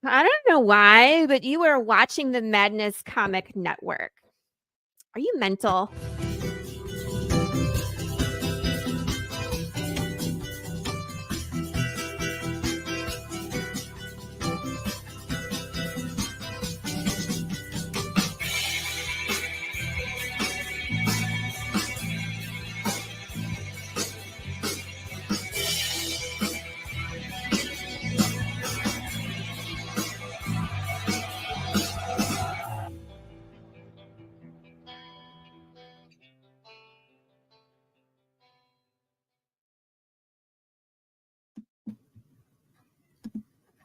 I don't know why, but you were watching the Madness Comic Network. Are you mental?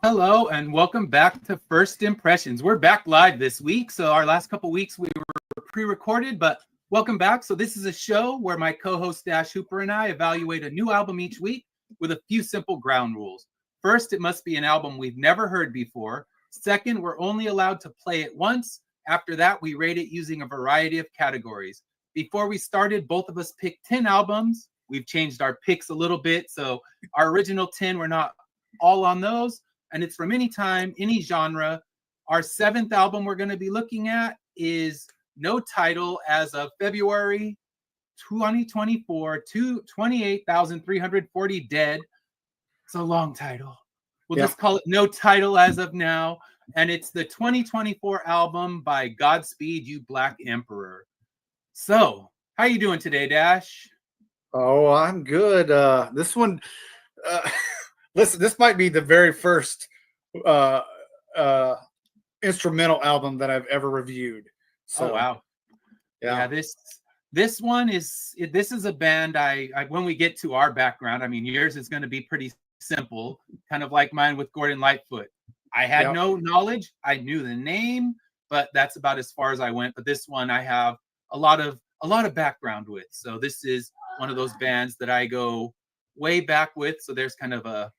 Hello and welcome back to First Impressions. We're back live this week. So our last couple weeks we were pre-recorded, but welcome back. So this is a show where my co-host Dash Hooper and I evaluate a new album each week with a few simple ground rules. First, it must be an album we've never heard before. Second, we're only allowed to play it once. After that, we rate it using a variety of categories. Before we started, both of us picked 10 albums. We've changed our picks a little bit. So our original 10, we're not all on those. And it's from any time, any genre. Our seventh album we're going to be looking at is no title as of February 2024, 28,340 dead. It's a long title. We'll just call it no title as of now. And it's the 2024 album by Godspeed, You Black Emperor. So, how you doing today, Dash? Oh, I'm good. This one... Listen, this might be the very first instrumental album that I've ever reviewed. So, oh wow, yeah. This one is this is a band I when we get to our background, I mean yours is going to be pretty simple, kind of like mine with Gordon Lightfoot. I had no knowledge. I knew the name, but that's about as far as I went. But this one I have a lot of background with. So this is one of those bands that I go way back with. So there's kind of a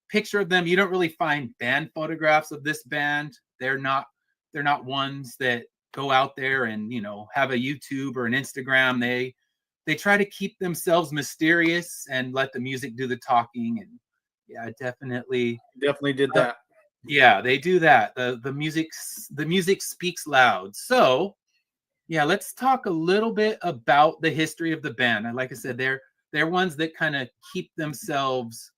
picture of them. You don't really find band photographs of this band. They're not ones that go out there and have a YouTube or an Instagram. They try to keep themselves mysterious and let the music do the talking. And yeah, definitely did that. Yeah, they do that. The music speaks loud. So yeah, let's talk a little bit about the history of the band. And like I said, they're ones that kind of keep themselves.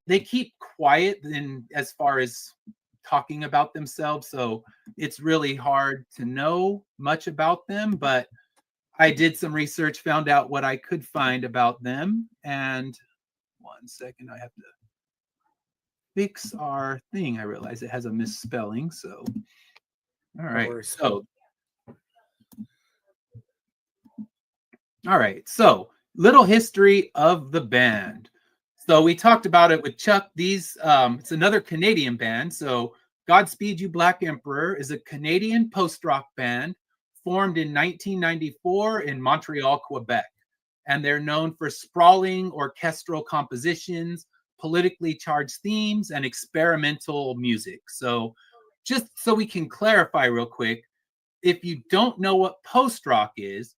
They keep quiet in as far as talking about themselves. So it's really hard to know much about them, but I did some research, found out what I could find about them. And 1 second, I have to fix our thing. I realize it has a misspelling. So, all right. So little history of the band. So we talked about it with Chuck. It's another Canadian band. So Godspeed You Black Emperor is a Canadian post-rock band formed in 1994 in Montreal, Quebec. And they're known for sprawling orchestral compositions, politically charged themes, and experimental music. So just so we can clarify real quick, if you don't know what post-rock is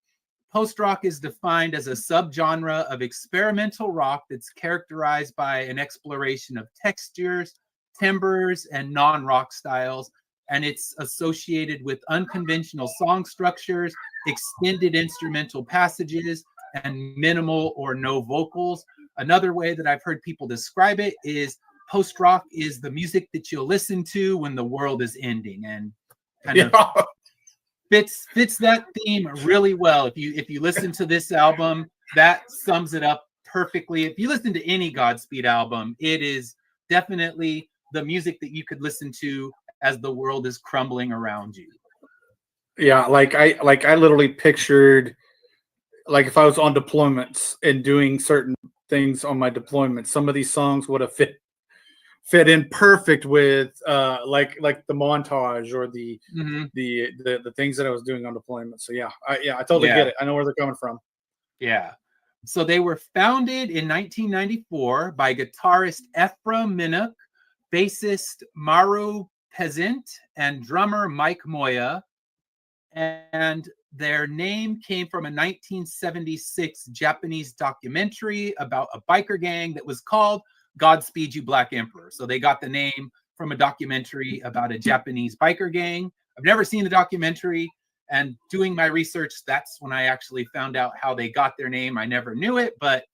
defined as a subgenre of experimental rock that's characterized by an exploration of textures, timbres, and non-rock styles, and it's associated with unconventional song structures, extended instrumental passages, and minimal or no vocals. Another way that I've heard people describe it is post-rock is the music that you'll listen to when the world is ending, and kind of fits that theme really well. If you listen to this album, that sums it up perfectly. If you listen to any Godspeed album, it is definitely the music that you could listen to as the world is crumbling around you. Yeah, like I literally pictured, like if I was on deployments and doing certain things on my deployment, some of these songs would have fit in perfect with like the montage or the things that I was doing on deployment. So I totally get it. I know where they're coming from. Yeah. So they were founded in 1994 by guitarist Ephraim Minuk, bassist Maru Peasant, and drummer Mike Moya. And their name came from a 1976 Japanese documentary about a biker gang that was called Godspeed You Black Emperor. So they got the name from a documentary about a Japanese biker gang. I've never seen the documentary, and doing my research, that's when I actually found out how they got their name. I never knew it, but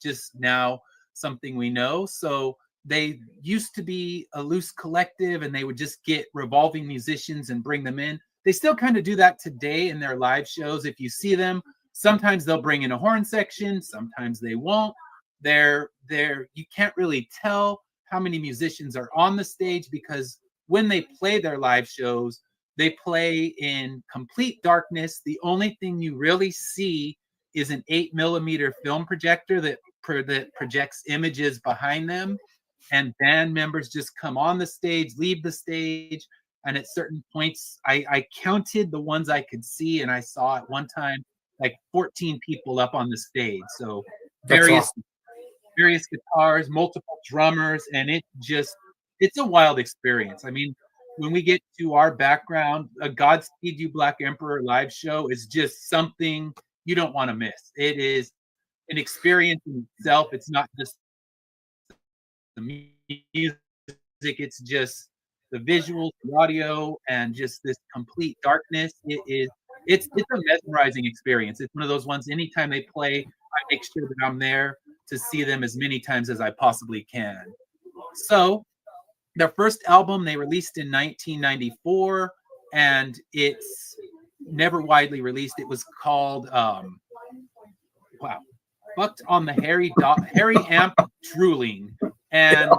just now something we know. So they used to be a loose collective, and they would just get revolving musicians and bring them in. They still kind of do that today in their live shows. If you see them, sometimes they'll bring in a horn section, sometimes they won't. You can't really tell how many musicians are on the stage, because when they play their live shows, they play in complete darkness. The only thing you really see is an 8mm film projector that projects images behind them, and band members just come on the stage, leave the stage, and at certain points, I counted the ones I could see, and I saw at one time like 14 people up on the stage. So various guitars, multiple drummers, and it's a wild experience. I mean, when we get to our background, a Godspeed You Black Emperor live show is just something you don't want to miss. It is an experience in itself. It's not just the music, it's just the visuals, the audio, and just this complete darkness. It's a mesmerizing experience. It's one of those ones, anytime they play, I make sure that I'm there to see them as many times as I possibly can. So their first album they released in 1994, and it's never widely released. It was called Fucked on the Hairy Amp Drooling. And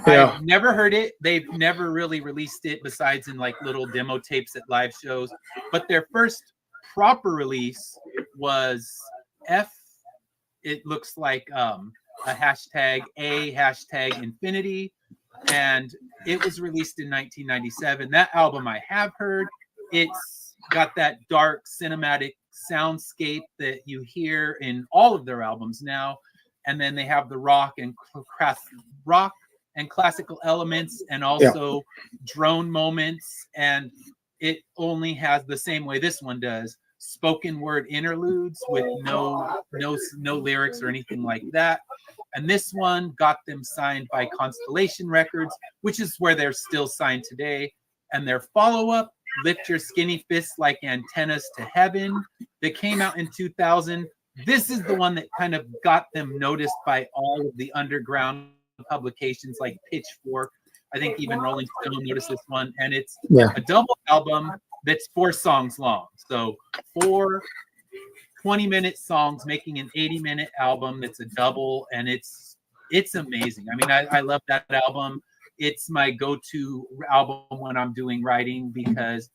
Yeah. I've never heard it. They've never really released it besides in like little demo tapes at live shows. But their first proper release was it looks like a hashtag infinity. And it was released in 1997. That album I have heard. It's got that dark cinematic soundscape that you hear in all of their albums now. And then they have the rock and classical elements, and also drone moments. And it only has, the same way this one does, spoken word interludes with no lyrics or anything like that. And this one got them signed by Constellation Records, which is where they're still signed today. And their follow-up, Lift Your Skinny Fists Like Antennas to Heaven, that came out in 2000. This is the one that kind of got them noticed by all of the underground publications like Pitchfork. I think even Rolling Stone noticed this one. And it's a double album that's 4 songs long. So 4 20-minute songs making an 80-minute album that's a double, and it's amazing. I mean, I love that album. It's my go-to album when I'm doing writing, because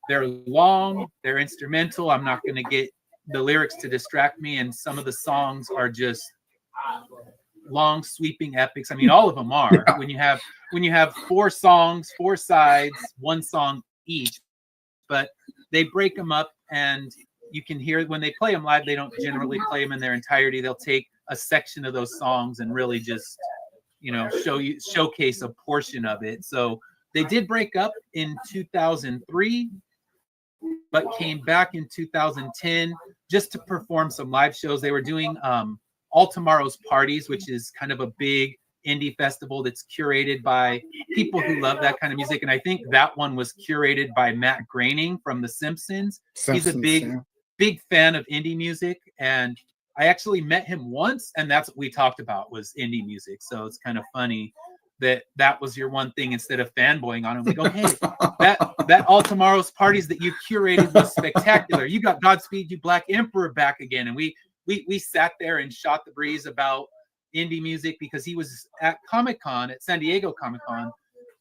they're long, they're instrumental. I'm not going to get the lyrics to distract me, and some of the songs are just long, sweeping epics. I mean, all of them are. When you have 4 songs, 4 sides, 1 song each, but they break them up, and you can hear when they play them live. They don't generally play them in their entirety. They'll take a section of those songs and really just, showcase a portion of it. So they did break up in 2003, but came back in 2010 just to perform some live shows. They were doing All Tomorrow's Parties, which is kind of a big indie festival that's curated by people who love that kind of music. And I think that one was curated by Matt Groening from The Simpsons. He's a big fan of indie music, and I actually met him once, and that's what we talked about, was indie music. So it's kind of funny that was your one thing instead of fanboying on him. We go, hey, that All Tomorrow's Parties that you curated was spectacular. You got Godspeed You Black Emperor back again. And we sat there and shot the breeze about indie music, because he was at Comic-Con, at San Diego Comic-Con,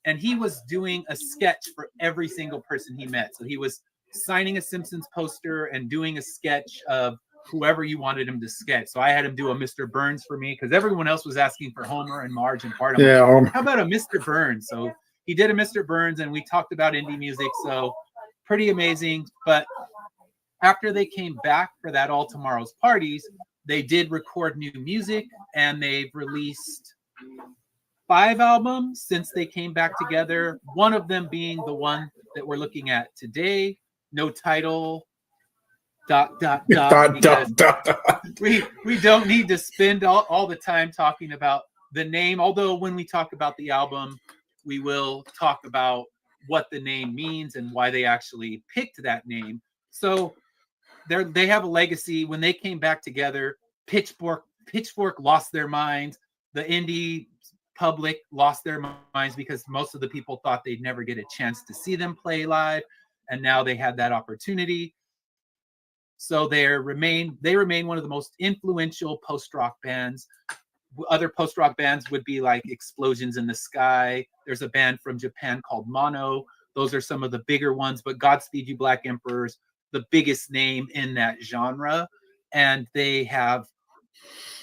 and he was doing a sketch for every single person he met. So he was signing a Simpsons poster and doing a sketch of whoever you wanted him to sketch. So I had him do a Mr. Burns for me, because everyone else was asking for Homer and Marge and Bart. How about a Mr. Burns? So he did a Mr. Burns, and we talked about indie music. So pretty amazing. But after they came back for that All Tomorrow's Parties, they did record new music, and they've released 5 albums since they came back together. One of them being the one that we're looking at today, No Title, ... We don't need to spend all the time talking about the name. Although when we talk about the album, we will talk about what the name means and why they actually picked that name. So they have a legacy. When they came back together, Pitchfork lost their minds. The indie public lost their minds because most of the people thought they'd never get a chance to see them play live, and now they had that opportunity. So they remain one of the most influential post-rock bands. Other post-rock bands would be like Explosions in the Sky. There's a band from Japan called Mono. Those are some of the bigger ones, but Godspeed You Black Emperors, the biggest name in that genre. And they have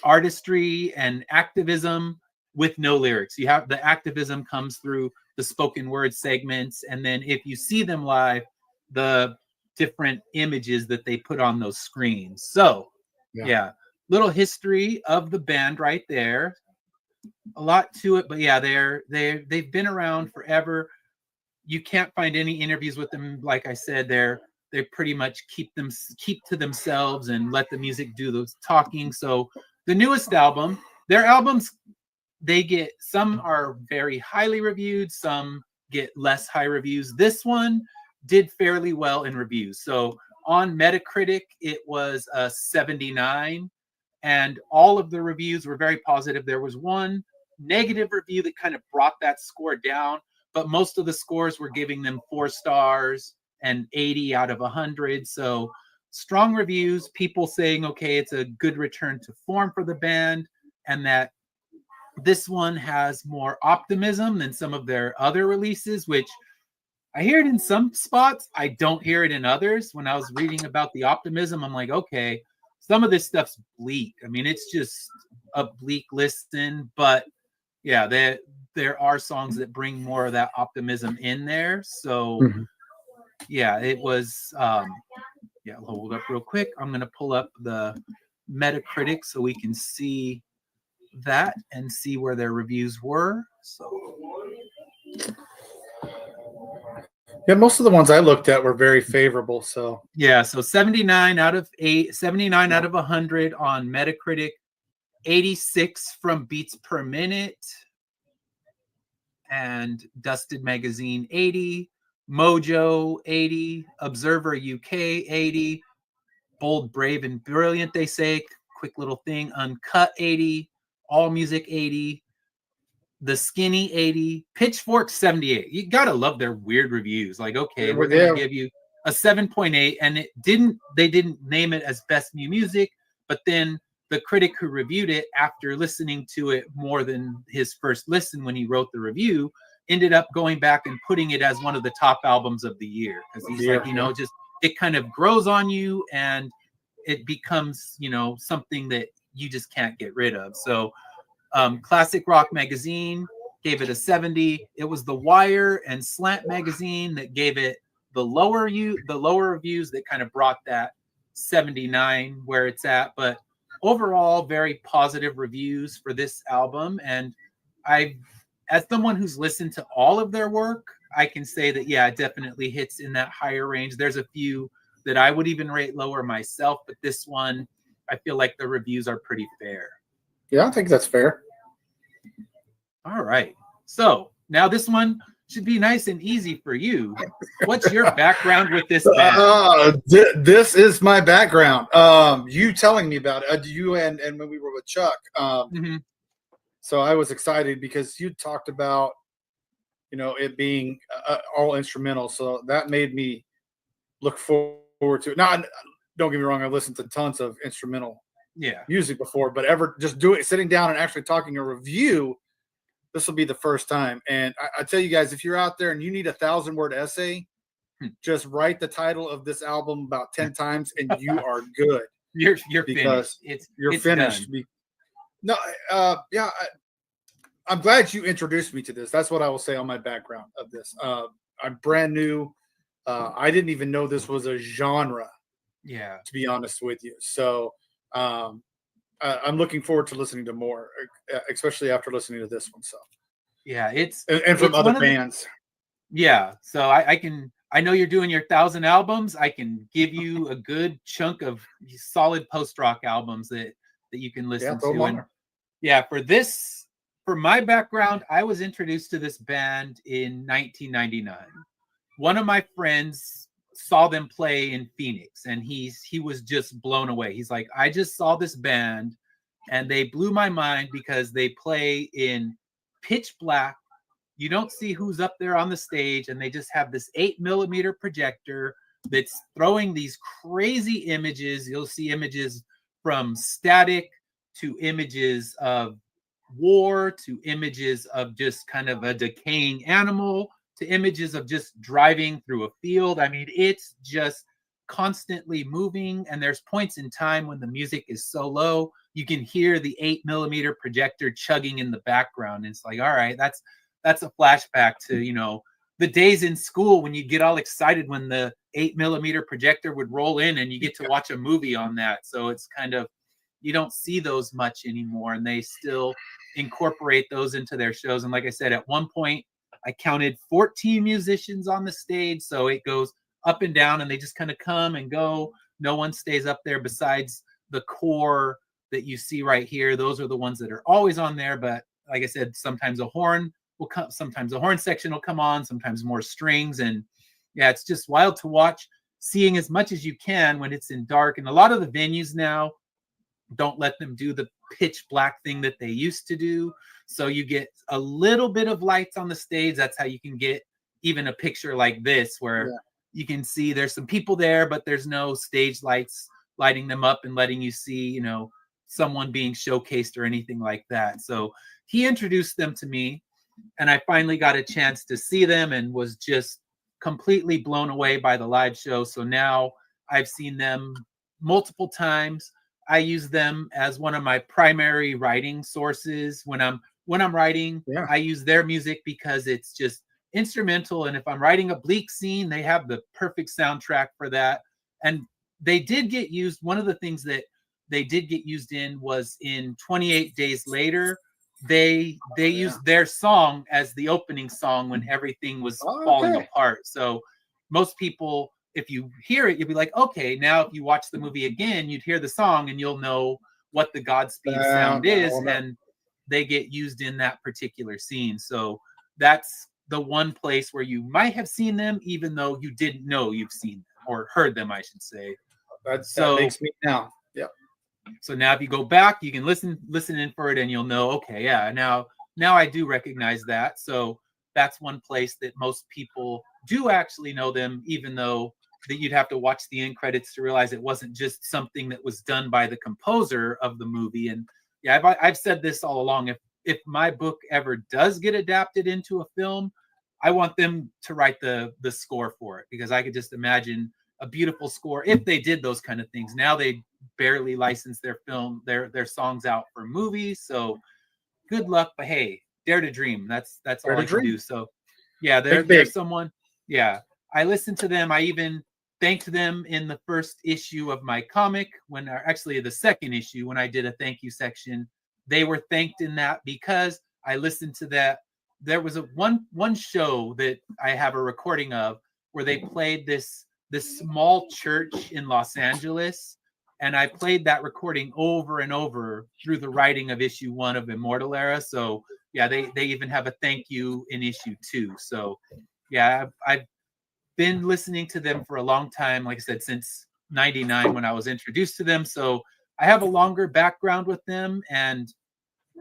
artistry and activism with no lyrics. You have the activism comes through the spoken word segments. And then if you see them live, the different images that they put on those screens. So yeah, little history of the band right there. A lot to it, but yeah, they've been around forever. You can't find any interviews with them. Like I said, they pretty much keep to themselves and let the music do those talking. So the newest album, their albums, some are very highly reviewed, some get less high reviews. This one did fairly well in reviews. So on Metacritic, it was a 79, and all of the reviews were very positive. There was one negative review that kind of brought that score down, but most of the scores were giving them 4 stars and 80 out of 100. So strong reviews, people saying, okay, it's a good return to form for the band, and that this one has more optimism than some of their other releases, which I hear it in some spots. I don't hear it in others. When I was reading about the optimism, I'm like, okay, some of this stuff's bleak. I mean, it's just a bleak listen, but yeah, there are songs that bring more of that optimism in there. So yeah, it was, yeah, I'll hold up real quick. I'm going to pull up the Metacritic so we can see that and see where their reviews were. So yeah, most of the ones I looked at were very favorable. So yeah, so 79 out of 100 on Metacritic, 86 from Beats Per Minute, and Dusted Magazine 80, Mojo 80, Observer UK 80, Bold, Brave, and Brilliant, they say, quick little thing, Uncut 80, All Music 80, The Skinny 80, Pitchfork 78. You gotta love their weird reviews. Like, okay, we're gonna give you a 7.8, and they didn't name it as best new music, but then the critic who reviewed it, after listening to it more than his first listen when he wrote the review, ended up going back and putting it as one of the top albums of the year, because he's like, just it kind of grows on you and it becomes, something that you just can't get rid of. So Classic Rock Magazine gave it a 70. It was The Wire and Slant Magazine that gave it the lower reviews that kind of brought that 79 where it's at. But overall, very positive reviews for this album. And as someone who's listened to all of their work, I can say that, yeah, it definitely hits in that higher range. There's a few that I would even rate lower myself, but this one, I feel like the reviews are pretty fair. Yeah, I think that's fair. All right. So now this one should be nice and easy for you. What's your background with this band? This is my background. You telling me about it. You and when we were with Chuck. So I was excited because you talked about, it being all instrumental. So that made me look forward to it. Now, don't get me wrong, I listened to tons of instrumental music before, but ever just sitting down and actually talking a review, this will be the first time. And I tell you guys, if you're out there and you need a 1,000-word essay, just write the title of this album about 10 times and you are good. You're finished. You're finished. No, I'm glad you introduced me to this. That's what I will say on my background of this. I'm brand new. I didn't even know this was a genre. Yeah. To be honest with you. So I'm looking forward to listening to more, especially after listening to this one. So yeah, and from other bands. So I know you're doing your 1,000 albums. I can give you a good chunk of solid post-rock albums that you can listen to. And for this for my background, I was introduced to this band in 1999. One of my friends saw them play in Phoenix, and he was just blown away. He's like, I just saw this band, and they blew my mind because they play in pitch black. You don't see who's up there on the stage, and they just have this 8mm projector that's throwing these crazy images. You'll see images from static to images of war to images of just kind of a decaying animal to images of just driving through a field. I mean, it's just constantly moving, and there's points in time when the music is so low you can hear the 8mm projector chugging in the background. And it's like, all right, that's a flashback to, you know, the days in school when you get all excited when the 8mm projector would roll in and you get to watch a movie on that. So it's kind of, you don't see those much anymore, and they still incorporate those into their shows. And like I said, at one point I counted 14 musicians on the stage, so it goes up and down, and they just kind of come and go. No one stays up there besides the core that you see right here. Those are the ones that are always on there. But like I said, sometimes a horn will come, sometimes a horn section will come on, sometimes more strings. And yeah, it's just wild to watch, seeing as much as you can when it's in dark. And a lot of the venues now don't let them do the pitch black thing that they used to do. So you get a little bit of lights on the stage. That's how you can get even a picture like this, where you can see there's some people there, but there's no stage lights lighting them up and letting you see, you know, someone being showcased or anything like that. So he introduced them to me, and I finally got a chance to see them and was just completely blown away by the live show. So now I've seen them multiple times. I use them as one of my primary writing sources. When I'm writing, I use their music because it's just instrumental. And if I'm writing a bleak scene, they have the perfect soundtrack for that. And they did get used. One of the things that they did get used in was in 28 Days Later. They used their song as the opening song when everything was falling apart. So most people, if you hear it, you'll be like, okay, now if you watch the movie again, you'd hear the song and you'll know what the Godspeed sound is. And they get used in that particular scene. So that's the one place where you might have seen them, even though you didn't know you've seen them, or heard them, I should say. That makes me now. Yeah. So now if you go back, you can listen in for it, and you'll know, okay, yeah, now I do recognize that. So that's one place that most people do actually know them, even though that you'd have to watch the end credits to realize it wasn't just something that was done by the composer of the movie. And yeah, I've said this all along. If my book ever does get adapted into a film, I want them to write the score for it, because I could just imagine a beautiful score if they did those kind of things. Now they barely license their songs out for movies. So good luck, but hey, dare to dream. That's all I can do. So yeah, there's someone. Yeah, I listened to them. I even thanked them in the first issue of my comic, actually the second issue, when I did a thank you section. They were thanked in that because I listened to that. There was one show that I have a recording of where they played this small church in Los Angeles, and I played that recording over and over through the writing of issue 1 of Immortal Era. So yeah, they even have a thank you in issue 2. So yeah, I've been listening to them for a long time, like I said, since 99 when I was introduced to them. So I have a longer background with them, and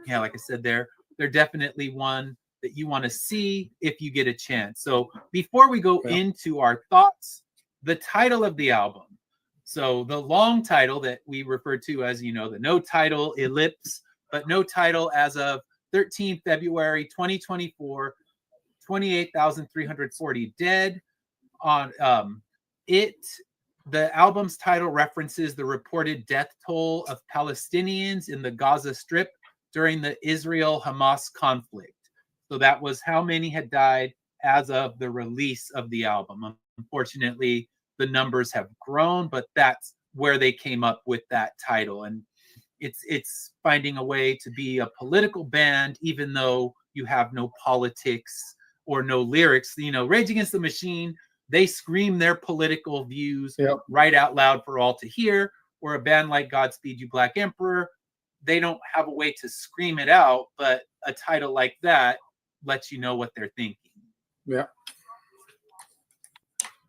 yeah, like I said, they're definitely one that you want to see if you get a chance. So before we go into our thoughts, the title of the album. So the long title that we refer to as, you know, the no title ellipse, but no title as of 13 February 2024, 28,340 dead. On the album's title references the reported death toll of Palestinians in the Gaza Strip during the Israel-Hamas conflict. So that was how many had died as of the release of the album. Unfortunately, the numbers have grown, but that's where they came up with that title. And it's finding a way to be a political band, even though you have no politics or no lyrics. You know, Rage Against the Machine, they scream their political views right out loud for all to hear. Or a band like Godspeed You Black Emperor, they don't have a way to scream it out, but a title like that lets you know what they're thinking. Yeah.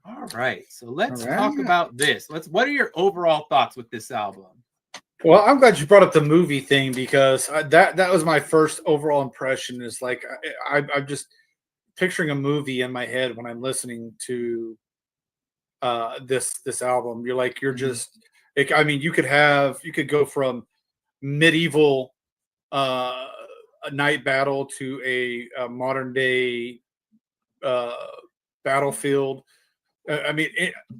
All right, so let's talk about this. What are your overall thoughts with this album? Well, I'm glad you brought up the movie thing, because that was my first overall impression. Is like I'm just picturing a movie in my head when I'm listening to this album. You're just, I mean, you could go from medieval a night battle to a modern day battlefield. I mean,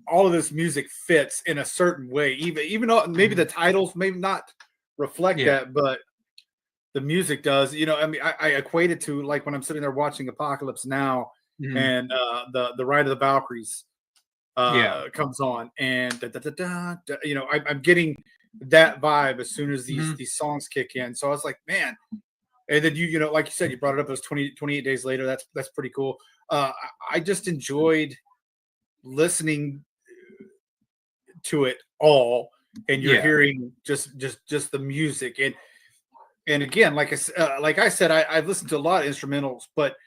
all of this music fits in a certain way, even though maybe the titles maybe not reflect that, but the music does. You know, I mean, I equate it to like when I'm sitting there watching Apocalypse Now, and the Ride of the Valkyries comes on, and you know, I'm getting that vibe as soon as these songs kick in. So I was like, man. And then you know, like you said, you brought it up. It was 28 days later. That's pretty cool. I just enjoyed listening to it all, and you're hearing just the music, and again, like I said, I've listened to a lot of instrumentals, but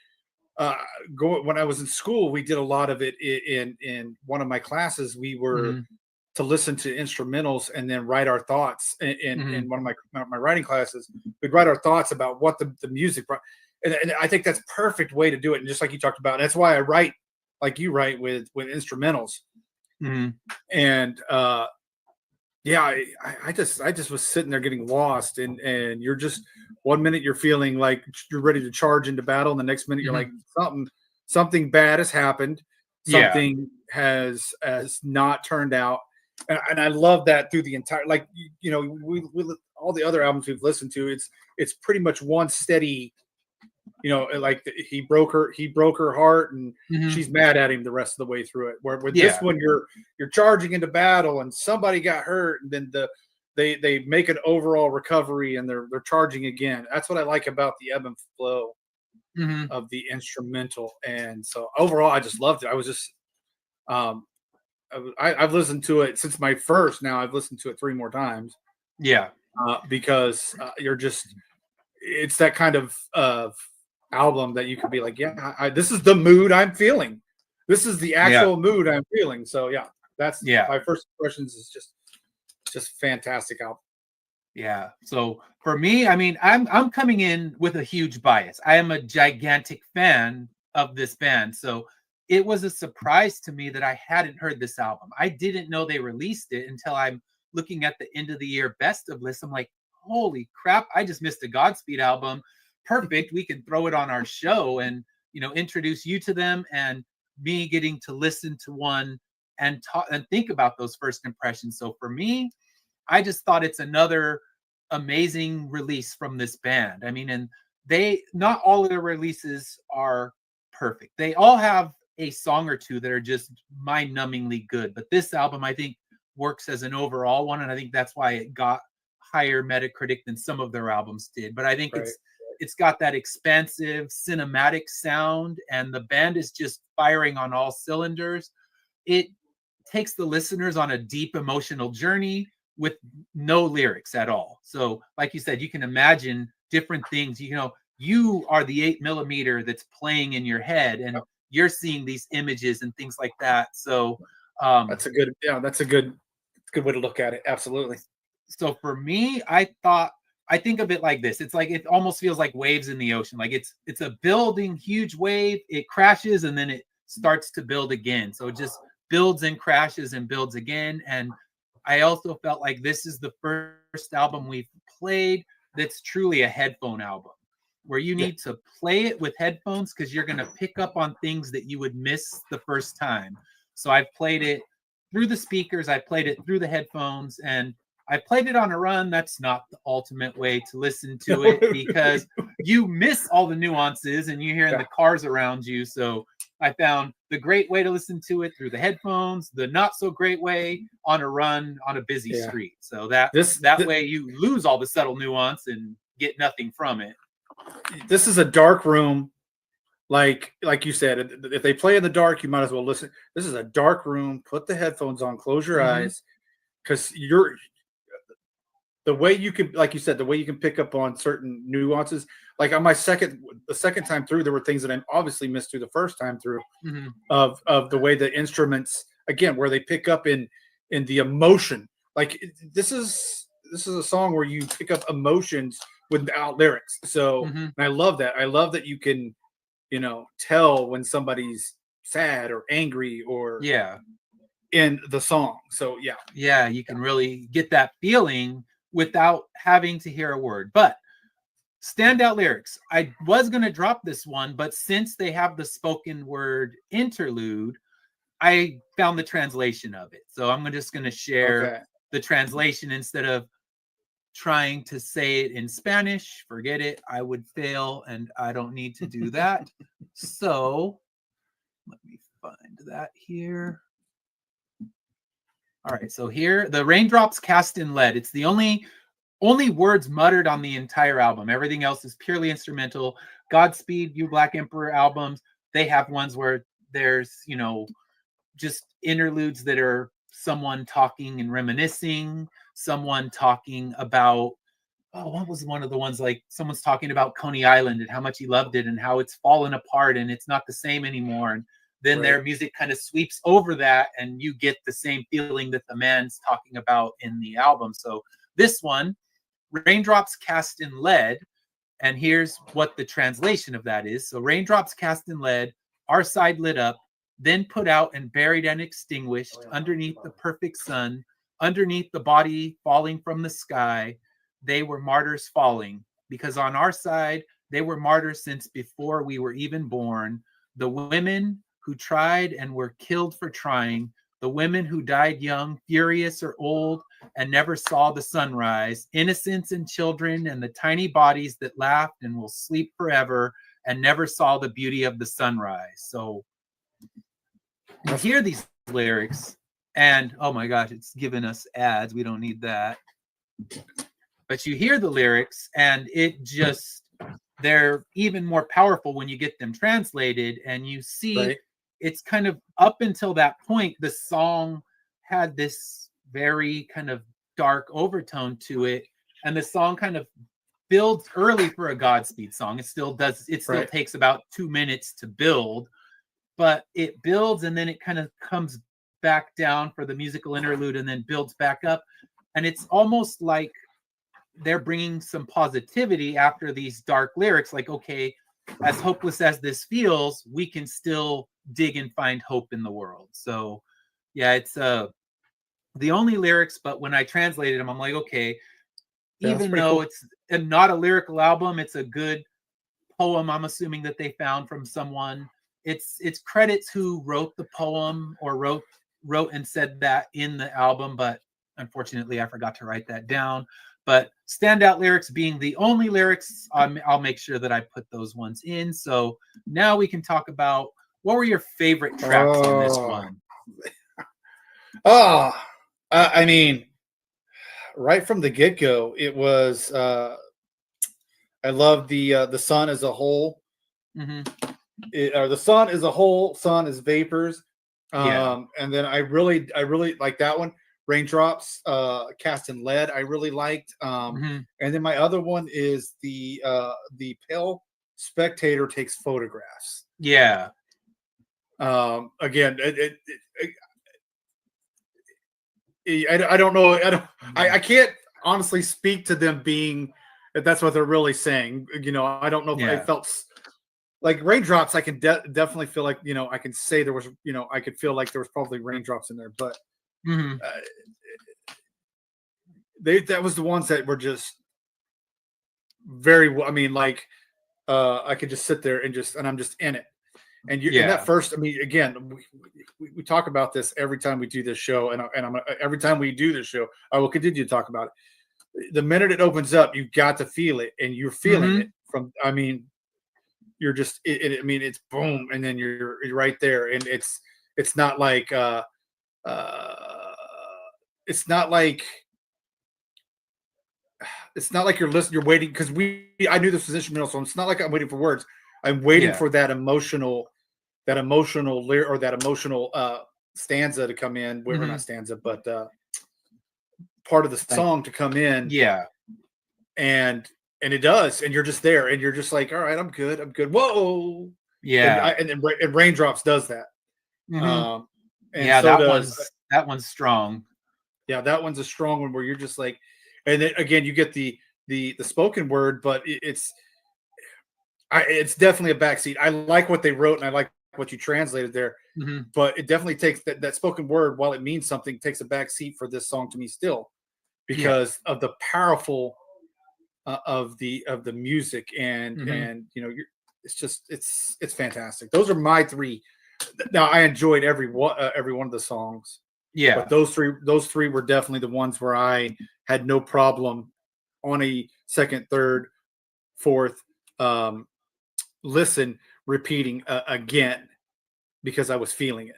when I was in school, we did a lot of it in one of my classes. We were to listen to instrumentals and then write our thoughts in one of my writing classes. We'd write our thoughts about what the music brought, and I think that's a perfect way to do it. And just like you talked about, that's why I write like you write with instrumentals. And I just was sitting there getting lost, and you're just, one minute you're feeling like you're ready to charge into battle, and the next minute you're like, something bad has happened, something has not turned out, and I love that through the entire, like, you know, we all the other albums we've listened to, it's pretty much one steady, you know, like he broke her heart, and she's mad at him the rest of the way through it. Where with this one, you're charging into battle, and somebody got hurt, and then they make an overall recovery, and they're charging again. That's what I like about the ebb and flow of the instrumental. And so overall, I just loved it. I was just I've listened to it since my first. Now I've listened to it 3 more times. Because it's that kind of album that you could be like, this is the mood I'm feeling. This is the actual mood I'm feeling. So that's my first impressions. Is just fantastic album. Yeah. So for me, I mean, I'm coming in with a huge bias. I am a gigantic fan of this band. So it was a surprise to me that I hadn't heard this album. I didn't know they released it until I'm looking at the end of the year best of list. I'm like, holy crap, I just missed a Godspeed album. Perfect. We can throw it on our show and, you know, introduce you to them, and me getting to listen to one and talk and think about those first impressions. So for me, I just thought it's another amazing release from this band. I mean, and not all of their releases are perfect. They all have a song or two that are just mind-numbingly good. But this album, I think, works as an overall one, and I think that's why it got higher Metacritic than some of their albums did. But I think it's got that expansive cinematic sound, and the band is just firing on all cylinders. It takes the listeners on a deep emotional journey with no lyrics at all. So like you said, you can imagine different things. You know, you are the 8mm that's playing in your head, and you're seeing these images and things like that. So that's a good way to look at it. Absolutely. So for me, I think of it like this. It's like, it almost feels like waves in the ocean. Like it's a building huge wave. It crashes and then it starts to build again. So it just builds and crashes and builds again. And I also felt like this is the first album we've played that's truly a headphone album, where you need to play it with headphones, because you're going to pick up on things that you would miss the first time. So I've played it through the speakers. I played it through the headphones, and I played it on a run. That's not the ultimate way to listen to it, because you miss all the nuances and you hear the cars around you. So I found the great way to listen to it through the headphones, the not so great way on a run on a busy street. So that way you lose all the subtle nuance and get nothing from it. This is a dark room. Like you said, if they play in the dark, you might as well listen. This is a dark room. Put the headphones on, close your eyes, because the way you can, like you said, the way you can pick up on certain nuances. Like on the second time through, there were things that I obviously missed through the first time through of the way the instruments, again, where they pick up in the emotion. Like this is a song where you pick up emotions without lyrics. So and I love that. I love that you can, tell when somebody's sad or angry or in the song. So you can really get that feeling without having to hear a word. But standout lyrics, I was going to drop this one, but since they have the spoken word interlude, I found the translation of it. So I'm just going to share the translation instead of trying to say it in Spanish. Forget it. I would fail, and I don't need to do that. So let me find that here. All right, so here, the raindrops cast in lead. It's the only words muttered on the entire album. Everything else is purely instrumental. Godspeed, You Black Emperor albums, they have ones where there's, just interludes that are someone talking and reminiscing, someone talking about, what was one of the ones, like someone's talking about Coney Island and how much he loved it and how it's fallen apart and it's not the same anymore. And then their music kind of sweeps over that and you get the same feeling that the man's talking about in the album. So this one, raindrops cast in lead, and here's what the translation of that is. So raindrops cast in lead, our side lit up, then put out and buried and extinguished underneath the perfect sun, underneath the body falling from the sky. They were martyrs falling, because on our side, they were martyrs since before we were even born. The women who tried and were killed for trying, the women who died young, furious or old, and never saw the sunrise, innocents and children, and the tiny bodies that laughed and will sleep forever and never saw the beauty of the sunrise. So you hear these lyrics and, oh my gosh, it's giving us ads. We don't need that. But you hear the lyrics and it just, they're even more powerful when you get them translated, and you see it's kind of up until that point, the song had this very kind of dark overtone to it. And the song kind of builds early for a Godspeed song. It still takes about 2 minutes to build, but it builds and then it kind of comes back down for the musical interlude and then builds back up. And it's almost like they're bringing some positivity after these dark lyrics. Like, okay, as hopeless as this feels, we can still dig and find hope in the world. So yeah, it's the only lyrics, but when I translated them, I'm like, okay, even though it's not a lyrical album, it's a good poem. I'm assuming that they found from someone. It's credits who wrote the poem or wrote and said that in the album, but unfortunately I forgot to write that down. But standout lyrics being the only lyrics, I'll make sure that I put those ones in. So now we can talk about, what were your favorite tracks on this one? I mean, right from the get-go, it was I love the sun as a whole. The sun as a whole, sun is vapors. And then I really like that one. Raindrops cast in lead, I really liked. And then my other one is the pale spectator takes photographs. Yeah. Again, I don't know. I can't honestly speak to them being if that's what they're really saying. I don't know if I felt like raindrops. I can definitely feel like, I can say there was, I could feel like there was probably raindrops in there, but that was the ones that were just very, I mean, like I could just sit there and I'm just in it. And you in that first, I mean, again, we talk about this every time we do this show, and every time we do this show, I will continue to talk about it. The minute it opens up, you got to feel it, and you're feeling it from. I mean, you're just. I mean, it's boom, and then you're right there, and it's not like it's not like you're listening. You're waiting because I knew this was instrumental, so it's not like I'm waiting for words. I'm waiting for that emotional lyric or that emotional stanza to come in. Well, not stanza, but part of the song to come in. Yeah. And it does, and you're just there, and you're just like, all right, I'm good. Whoa. Yeah. And Raindrops does that. Mhm. And yeah, so that one's strong. Yeah, that one's a strong one where you're just like, and then again, you get the spoken word, but it's definitely a backseat. I like what they wrote, and I like what you translated there, but it definitely takes that spoken word, while it means something, takes a backseat for this song to me still, because of the powerful of the music, and it's fantastic. Those are my three. Now, I enjoyed every one of the songs. Yeah, but those three were definitely the ones where I had no problem on a second, third, fourth listen repeating again, because I was feeling it.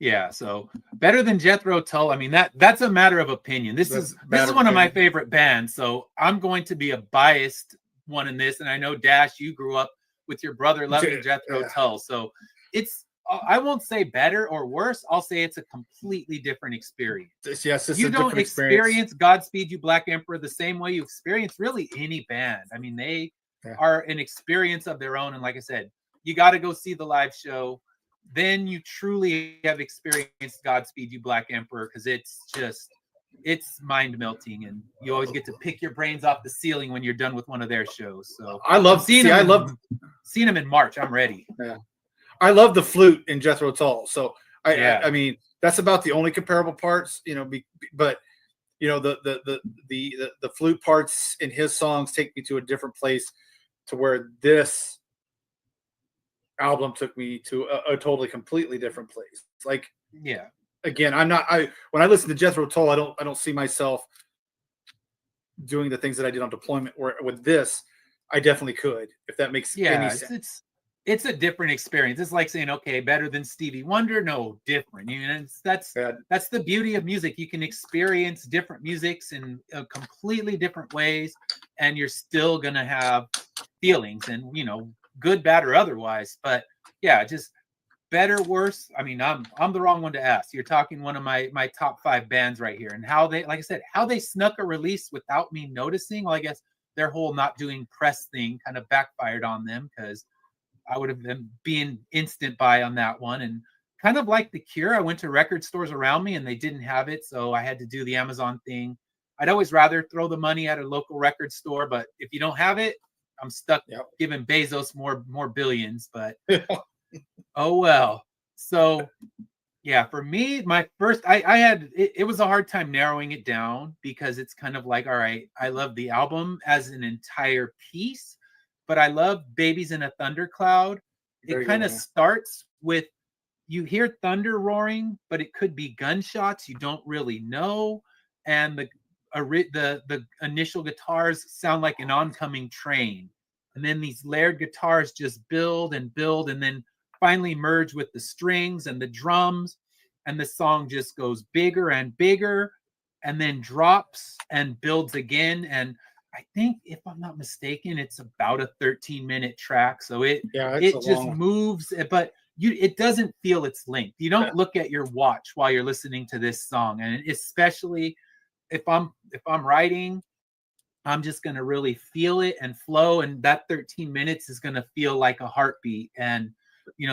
Yeah, so better than Jethro Tull. I mean, that's a matter of opinion. This is one of my favorite bands, so I'm going to be a biased one in this. And I know, Dash, you grew up with your brother loving Jethro Tull, so it's, I won't say better or worse. I'll say it's a completely different experience. Yes, you don't experience Godspeed You Black Emperor the same way you experience really any band. I mean, they are an experience of their own. And like I said, you got to go see the live show. Then you truly have experienced Godspeed You Black Emperor, because it's mind melting, and you always get to pick your brains off the ceiling when you're done with one of their shows. So I love seeing them in March. I'm ready. Yeah. I love the flute in Jethro Tull. So I mean, that's about the only comparable parts, but the flute parts in his songs take me to a different place, to where this album took me to a totally completely different place. Like, again, when I listen to Jethro Tull, I don't see myself doing the things that I did on Deployment, where with this, I definitely could, if that makes any sense. It's a different experience. It's like saying, okay, better than Stevie Wonder? No, different. That's the beauty of music. You can experience different musics in completely different ways, and you're still gonna have feelings, and good, bad, or otherwise. But yeah, just better, worse. I mean, I'm the wrong one to ask. You're talking one of my top 5 bands right here, and how they, like I said, how they snuck a release without me noticing. Well, I guess their whole not doing press thing kind of backfired on them, because I would have been being instant buy on that one. And kind of like The Cure, I went to record stores around me and they didn't have it, so I had to do the Amazon thing. I'd always rather throw the money at a local record store, but if you don't have it, I'm stuck giving Bezos more billions. But oh well. So yeah, for me, my first, I had it was a hard time narrowing it down, because it's kind of like, all right, I love the album as an entire piece, but I love Babies in a Thundercloud. It kind of starts with, you hear thunder roaring, but it could be gunshots. You don't really know. And the initial guitars sound like an oncoming train. And then these layered guitars just build and build, and then finally merge with the strings and the drums. And the song just goes bigger and bigger, and then drops and builds again. And I think, if I'm not mistaken, it's about a 13-minute track. So it just moves, but it doesn't feel its length. You don't look at your watch while you're listening to this song. And especially if I'm writing, I'm just going to really feel it and flow. And that 13 minutes is going to feel like a heartbeat. And,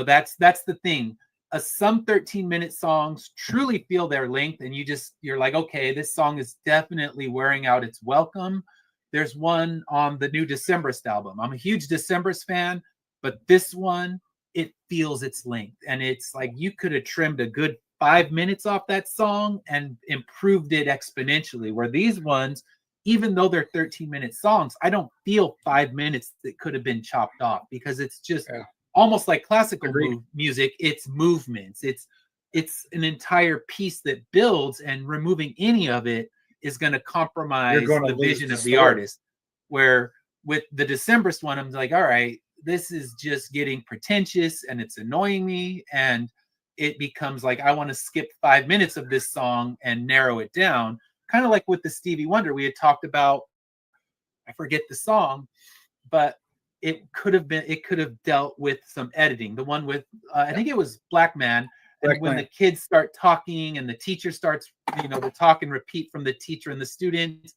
that's the thing. Some 13-minute songs truly feel their length, and you're like, okay, this song is definitely wearing out its welcome. There's one on the new Decemberist album. I'm a huge Decemberist fan, but this one, it feels its length. And it's like you could have trimmed a good 5 minutes off that song and improved it exponentially. Where these ones, even though they're 13-minute songs, I don't feel 5 minutes that could have been chopped off, because it's just almost like classical music. It's movements. It's an entire piece that builds, and removing any of it is going to compromise the vision of the artist. Where with the Decemberist one, I'm like, all right, this is just getting pretentious and it's annoying me. And it becomes like, I want to skip 5 minutes of this song and narrow it down. Kind of like with the Stevie Wonder, we had talked about, I forget the song, but it could have dealt with some editing. The one with, I think it was Black Man. And when the kids start talking and the teacher starts, the talk and repeat from the teacher and the students,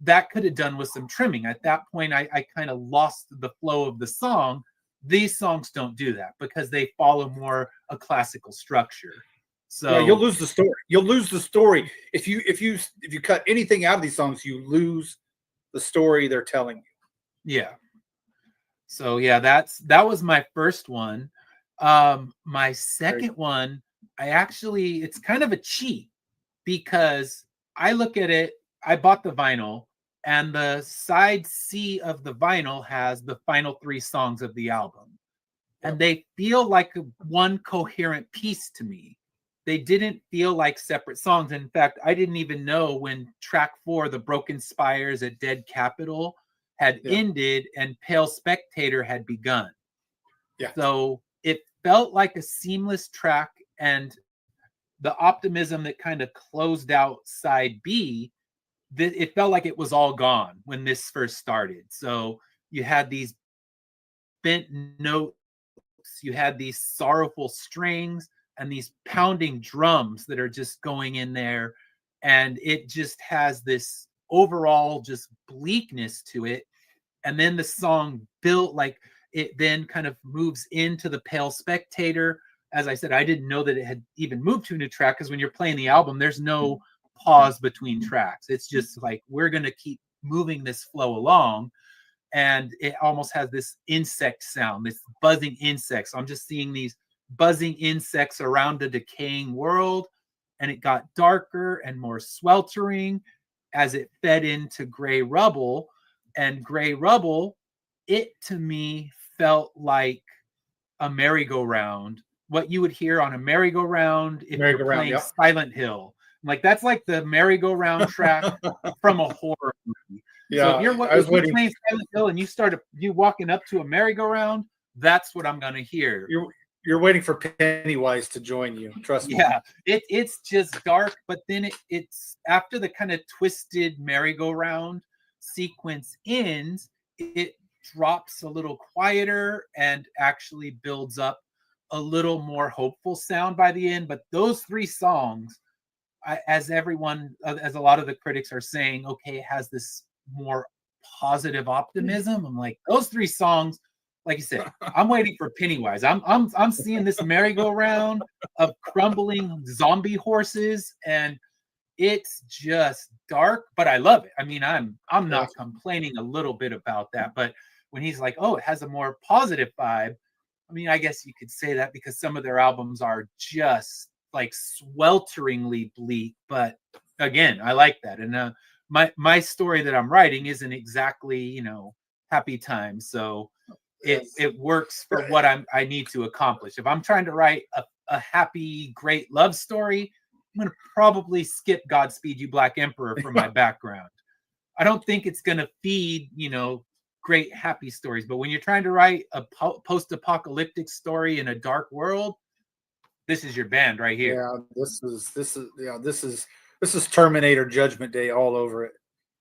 that could have done with some trimming. At that point, I kind of lost the flow of the song. These songs don't do that because they follow more a classical structure. So yeah, you'll lose the story. You'll lose the story if you cut anything out of these songs. You lose the story they're telling you. Yeah. So yeah, that was my first one. My second one, it's kind of a cheat because I look at it. I bought the vinyl, and the side C of the vinyl has the final 3 songs of the album, and they feel like one coherent piece to me. They didn't feel like separate songs. In fact, I didn't even know when track 4, The Broken Spires at Dead Capital, had ended and Pale Spectator had begun. Yeah. So it felt like a seamless track, and the optimism that kind of closed out side B, it felt like it was all gone when this first started. So you had these bent notes, you had these sorrowful strings, and these pounding drums that are just going in there. And it just has this overall just bleakness to it. And then the song built, like, it then kind of moves into the Pale Spectator. As I said, I didn't know that it had even moved to a new track, because when you're playing the album, there's no pause between tracks. It's just like, we're going to keep moving this flow along. And it almost has this insect sound, this buzzing insects. So I'm just seeing these buzzing insects around a decaying world. And it got darker and more sweltering as it fed into Gray Rubble. And Gray Rubble, it to me felt like a merry-go-round, what you would hear on a merry-go-round if you're playing Silent Hill. Like, that's like the merry-go-round track from a horror movie. Yeah, so if you're playing Silent Hill and you walking up to a merry-go-round, that's what I'm gonna hear. You're waiting for Pennywise to join you. Trust me. Yeah, it's just dark, but then it's after the kind of twisted merry-go-round sequence ends, it drops a little quieter and actually builds up a little more hopeful sound by the end. But those 3 songs, as a lot of the critics are saying, okay, it has this more positive optimism. I'm like, those 3 songs, like you said, I'm waiting for Pennywise. I'm seeing this merry-go-round of crumbling zombie horses, and it's just dark, but I love it. I mean, I'm not complaining a little bit about that. But when he's like, oh, it has a more positive vibe, I mean, I guess you could say that because some of their albums are just like swelteringly bleak. But again, I like that. And my story that I'm writing isn't exactly, happy times. So it works for what I need to accomplish. If I'm trying to write a happy, great love story, I'm going to probably skip Godspeed You Black Emperor for my background. I don't think it's going to feed, great happy stories. But when you're trying to write a post-apocalyptic story in a dark world, this is your band right here. Yeah, this is Terminator Judgment Day all over it.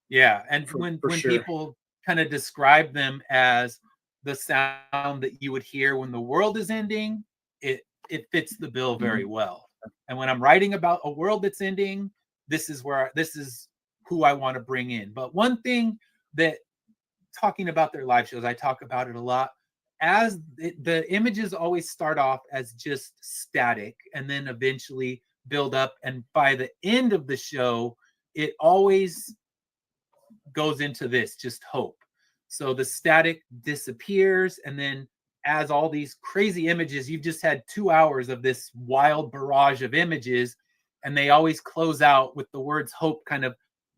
Yeah, and when people kind of describe them as the sound that you would hear when the world is ending, it fits the bill very well. And when I'm writing about a world that's ending, this is who I want to bring in. But one thing that, talking about their live shows, I talk about it a lot, as the images always start off as just static and then eventually build up. And by the end of the show, it always goes into this, just hope. So the static disappears, and then as all these crazy images, you've just had 2 hours of this wild barrage of images, and they always close out with the words hope kind of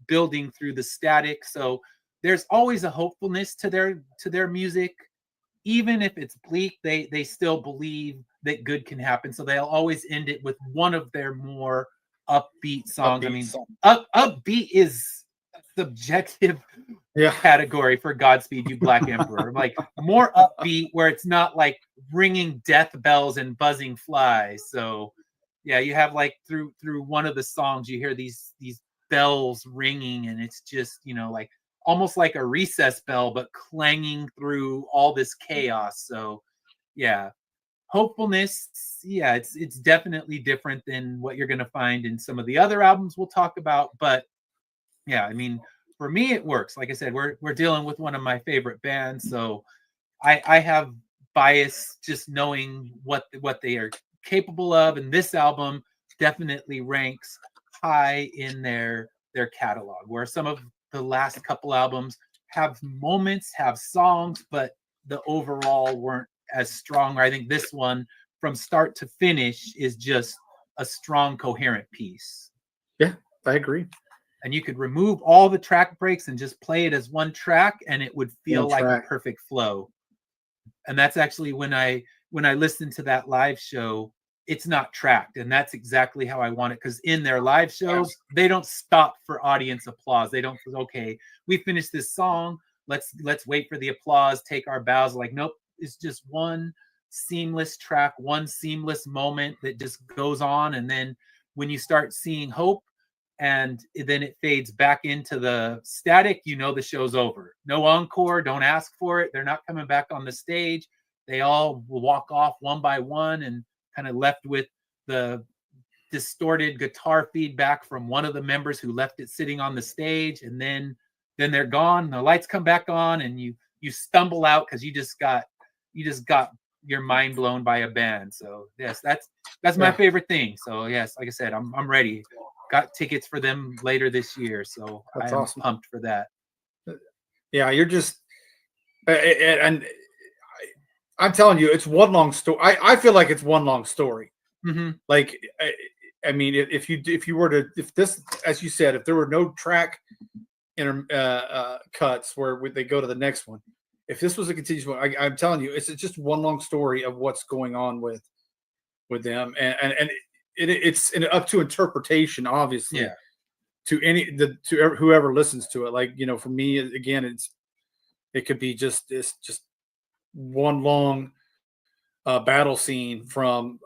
building through the static. So there's always a hopefulness to their music. Even if it's bleak, they still believe that good can happen. So they'll always end it with one of their more upbeat songs. Upbeat is a subjective category for Godspeed You Black Emperor. Like, more upbeat where it's not like ringing death bells and buzzing flies. So yeah, you have like through one of the songs, you hear these bells ringing, and it's just, like almost like a recess bell, but clanging through all this chaos. So yeah, hopefulness, yeah, it's definitely different than what you're going to find in some of the other albums we'll talk about. But yeah, I mean, for me, it works. Like I said, we're dealing with one of my favorite bands, so I have bias just knowing what they are capable of, and this album definitely ranks high in their catalog, where some of the last couple albums have moments, have songs, but the overall weren't as strong. I think this one, from start to finish, is just a strong, coherent piece. Yeah, I agree. And you could remove all the track breaks and just play it as one track, and it would feel like a perfect flow. And that's actually when I listened to that live show, it's not tracked, and that's exactly how I want it. Because in their live shows, they don't stop for audience applause. They don't, okay, we finished this song, let's wait for the applause, take our bows. Like, nope, it's just one seamless track, one seamless moment that just goes on. And then when you start seeing Hope, and then it fades back into the static, you know the show's over. No encore, don't ask for it. They're not coming back on the stage. They all will walk off one by one, and kind of left with the distorted guitar feedback from one of the members who left it sitting on the stage. And then they're gone. The lights come back on, and you stumble out because you just got your mind blown by a band. So yes, that's my favorite thing. So yes, like I said, I'm ready. Got tickets for them later this year, so I'm awesome. Pumped for that. Yeah, you're just, and I'm telling you, it's one long story. I feel like it's one long story. Mm-hmm. Like, I mean, if this, as you said, if there were no track cuts where they go to the next one, if this was a continuous one, I'm telling you, it's just one long story of what's going on with them, and it's up to interpretation, obviously. Yeah. To whoever listens to it. Like, you know, for me, again, it could be just one long battle scene from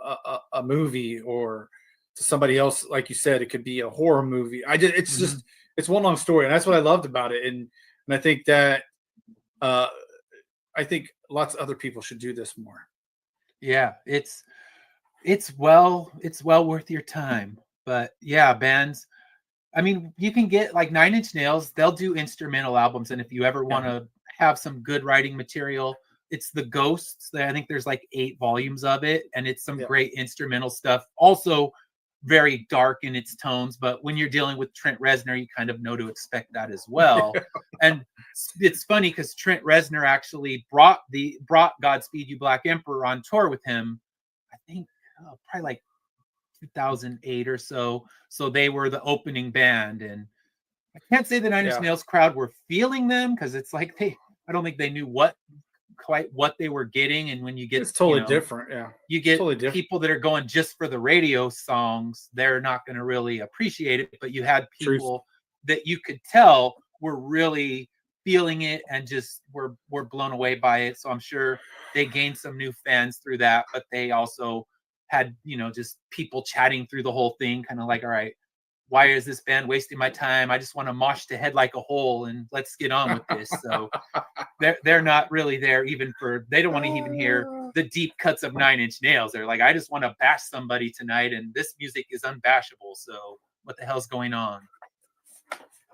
a movie, or to somebody else, like you said, it could be a horror movie. It's just it's one long story, and that's what I loved about it. And I think that I think lots of other people should do this more. Yeah, it's well worth your time. But yeah, bands, I mean, you can get like 9 Inch Nails, they'll do instrumental albums, and if you ever want to have some good writing material, it's The Ghosts. I think there's like 8 volumes of it, and it's some great instrumental stuff. Also very dark in its tones, but when you're dealing with Trent Reznor, you kind of know to expect that as well. And it's funny because Trent Reznor actually brought Godspeed You Black Emperor on tour with him, I think probably like 2008 or so. So they were the opening band, and I can't say the Nine Inch Nails crowd were feeling them, because it's like I don't think they knew quite what they were getting. And when you get, it's totally different. Yeah, you get totally people that are going just for the radio songs, they're not going to really appreciate it. But you had people that you could tell were really feeling it and just were blown away by it. So I'm sure they gained some new fans through that, but they also had, you know, just people chatting through the whole thing, kind of like, all right, why is this band wasting my time? I just want to mosh the head like a hole and let's get on with this. So they're not really there they don't want to even hear the deep cuts of 9 Inch Nails. They're like, I just want to bash somebody tonight, and this music is unbashable. So what the hell's going on?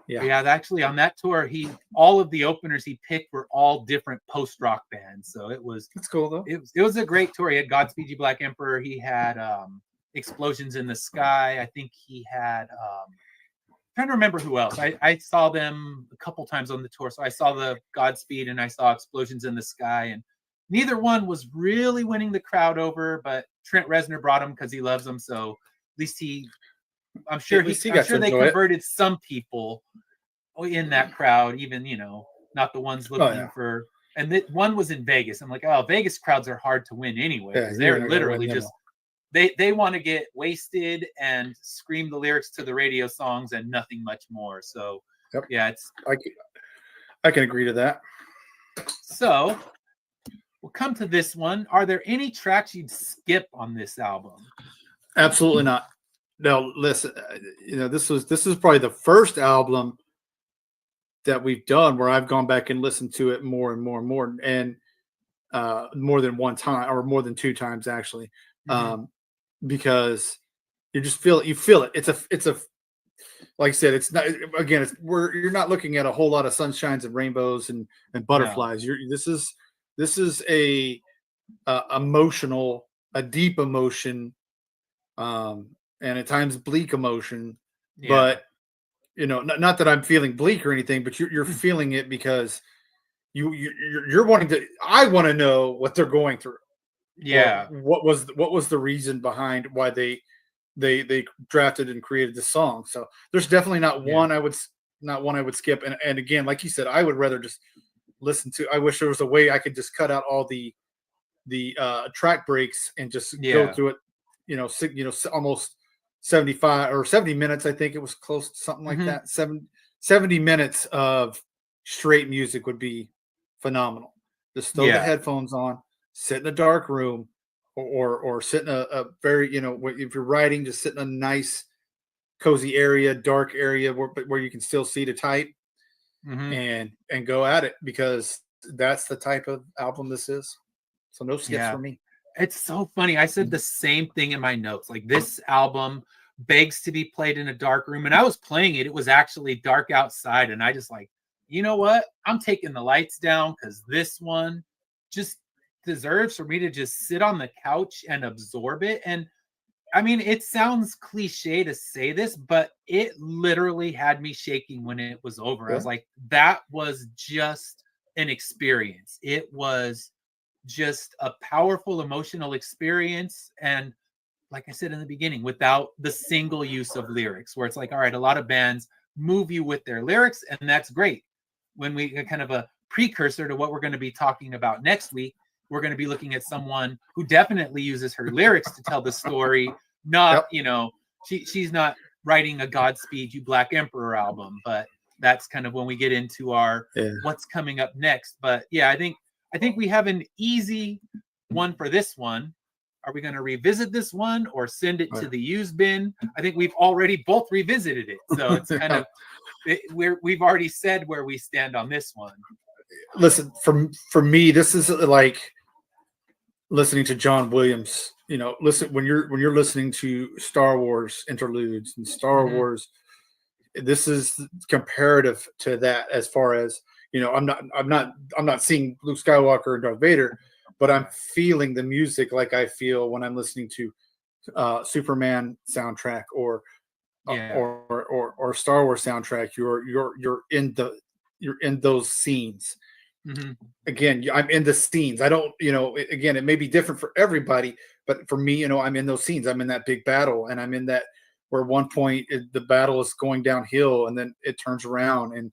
Yeah, actually on that tour, all of the openers he picked were all different post-rock bands. So it's cool though. It was a great tour. He had Godspeed You Black Emperor. He had Explosions in the Sky. I think he had I'm trying to remember who else. I saw them a couple times on the tour. So I saw the Godspeed and I saw Explosions in the Sky, and neither one was really winning the crowd over, but Trent Reznor brought them because he loves them. So at least I'm sure they converted some people in that crowd, even, you know, not the ones looking for. And one was in Vegas. I'm like, oh, Vegas crowds are hard to win anyway, because they're literally just they want to get wasted and scream the lyrics to the radio songs and nothing much more. So yeah, I can agree to that. So we'll come to this one. Are there any tracks you'd skip on this album? Absolutely not. No, listen, you know, this is probably the first album that we've done where I've gone back and listened to it more and more and more. And more than one time or more than two times actually, because you just feel it. It's a like I said, it's not, again, you're not looking at a whole lot of sunshines and rainbows and butterflies. No. This is a emotional, a deep emotion, and at times bleak emotion. Yeah. But not that I'm feeling bleak or anything, but you're feeling it because you're wanting to. I want to know what they're going through. Yeah. What was the reason behind why they drafted and created the song? So there's definitely not one I would skip. And again, like you said, I would rather just listen to. I wish there was a way I could just cut out all the track breaks and just go through it. Almost 75 or 70 minutes. I think it was close to something like that. 70 minutes of straight music would be phenomenal. Just throw the headphones on, sit in a dark room, or sit in a very, if you're writing, just sit in a nice, cozy area, dark area where you can still see the type, and go at it, because that's the type of album this is. So no skips for me. It's so funny. I said the same thing in my notes. Like, this album begs to be played in a dark room. And I was playing it. It was actually dark outside. And I just like, you know what? I'm taking the lights down, because this one just deserves for me to just sit on the couch and absorb it. And I mean, it sounds cliche to say this, but it literally had me shaking when it was over. I was like, that was just an experience. It was just a powerful emotional experience. And like I said in the beginning, without the single use of lyrics, where it's like, all right, a lot of bands move you with their lyrics, and that's great. When we kind of a precursor to what we're going to be talking about next week, we're going to be looking at someone who definitely uses her lyrics to tell the story. Not, she's not writing a Godspeed You Black Emperor album, but that's kind of when we get into our what's coming up next. But yeah, I think we have an easy one for this one. Are we going to revisit this one or send it to the used bin? I think we've already both revisited it. So it's kind of, we've already said where we stand on this one. Listen, for me, this is like listening to John Williams. Listen, when you're listening to Star Wars interludes and Star Wars, this is comparative to that, as far as, I'm not seeing Luke Skywalker and Darth Vader, but I'm feeling the music like I feel when I'm listening to Superman soundtrack or Star Wars soundtrack. You're in those scenes. Again, I'm in the scenes. I don't, again, it may be different for everybody, but for me, I'm in those scenes. I'm in that big battle, and I'm in that where at one point the battle is going downhill, and then it turns around, and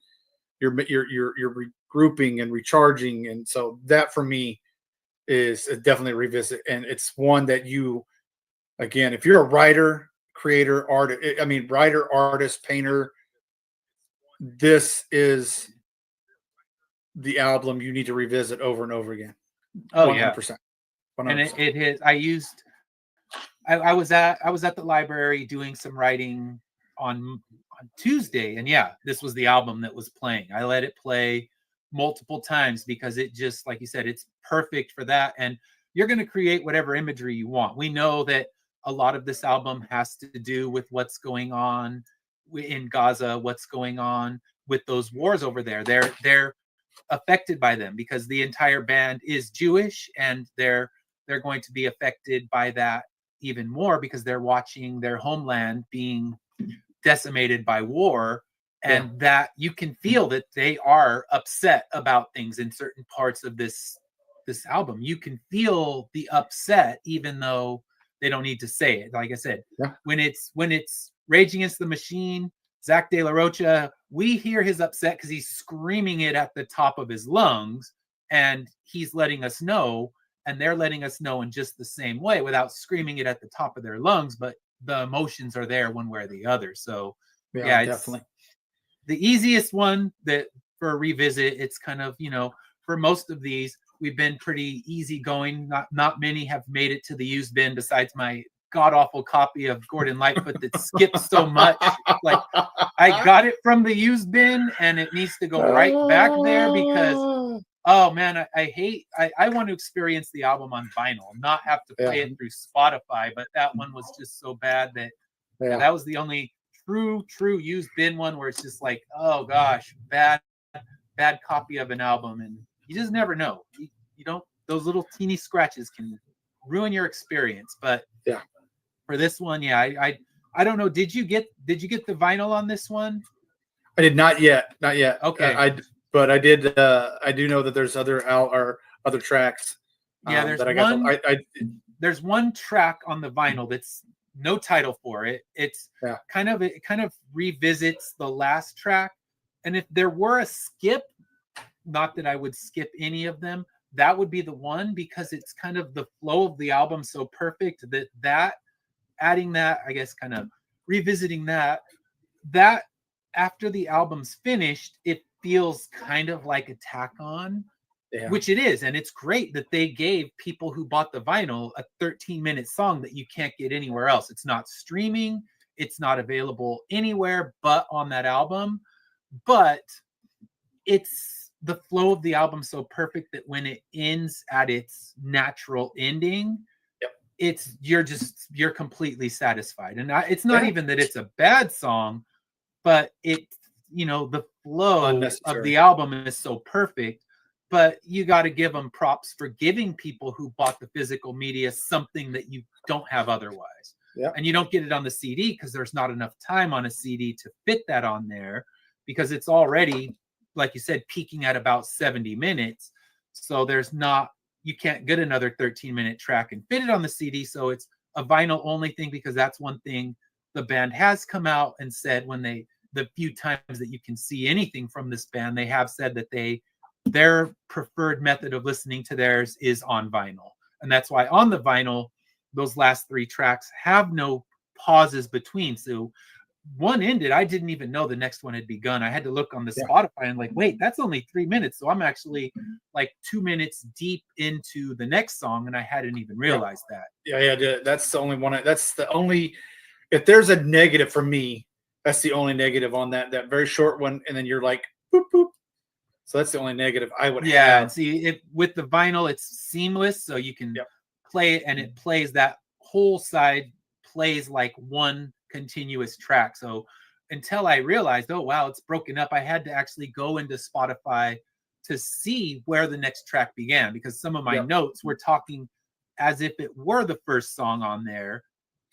you're regrouping and recharging. And so that for me is definitely a revisit. And it's one that you, again, if you're a writer, creator, artist, painter, this is the album you need to revisit over and over again. 100%. And it is. I was at the library doing some writing on Tuesday, and this was the album that was playing. I let it play multiple times because it just, like you said, it's perfect for that. And you're going to create whatever imagery you want. We know that a lot of this album has to do with what's going on in Gaza, what's going on with those wars over there. They're affected by them because the entire band is Jewish, and they're going to be affected by that even more because they're watching their homeland being decimated by war. And that you can feel that they are upset about things in certain parts of this album. You can feel the upset, even though they don't need to say it. Like I said, when it's Rage Against the Machine, Zach De La Rocha, we hear his upset because he's screaming it at the top of his lungs, and he's letting us know, and they're letting us know in just the same way without screaming it at the top of their lungs, but the emotions are there one way or the other. So yeah, it's definitely the easiest one that for a revisit. It's kind of, for most of these, we've been pretty easygoing. Not many have made it to the used bin besides my god-awful copy of Gordon Lightfoot that skips so much. Like, I got it from the used bin, and it needs to go right back there because Oh man, I want to experience the album on vinyl, not have to play it through Spotify. But that one was just so bad that that was the only true used bin one where it's just like, oh gosh, bad copy of an album, and you just never know. You don't, those little teeny scratches can ruin your experience. But for this one, I don't know. Did you get the vinyl on this one? I did not yet. Okay. But I did. I do know that there's other tracks. There's that I one. got. There's one track on the vinyl that's no title for it. It's it kind of revisits the last track. And if there were a skip, not that I would skip any of them, that would be the one, because it's kind of the flow of the album so perfect that adding that, I guess, kind of revisiting that after the album's finished, it feels kind of like a tack on, which it is. And it's great that they gave people who bought the vinyl a 13-minute song that you can't get anywhere else. It's not streaming. It's not available anywhere but on that album. But it's the flow of the album so perfect that when it ends at its natural ending, you're completely satisfied. And it's not even that it's a bad song, but the flow of the album is so perfect. But you got to give them props for giving people who bought the physical media something that you don't have otherwise. And you don't get it on the CD because there's not enough time on a CD to fit that on there, because it's already, like you said, peaking at about 70 minutes. So you can't get another 13-minute track and fit it on the CD. So it's a vinyl only thing, because that's one thing the band has come out and said when the few times that you can see anything from this band, they have said that their preferred method of listening to theirs is on vinyl. And that's why on the vinyl, those last 3 tracks have no pauses between. So one ended, I didn't even know the next one had begun. I had to look on the Spotify and like, wait, that's only 3 minutes. So I'm actually like 2 minutes deep into the next song, and I hadn't even realized that. Yeah. That's the only one. That's the only, if there's a negative for me, that's the only negative on that very short one. And then you're like, boop, boop. So that's the only negative I would have. Yeah. See, with the vinyl, it's seamless. So you can play it, and it plays, that whole side plays like one continuous track. So until I realized, oh wow, it's broken up, I had to actually go into Spotify to see where the next track began, because some of my notes were talking as if it were the first song on there,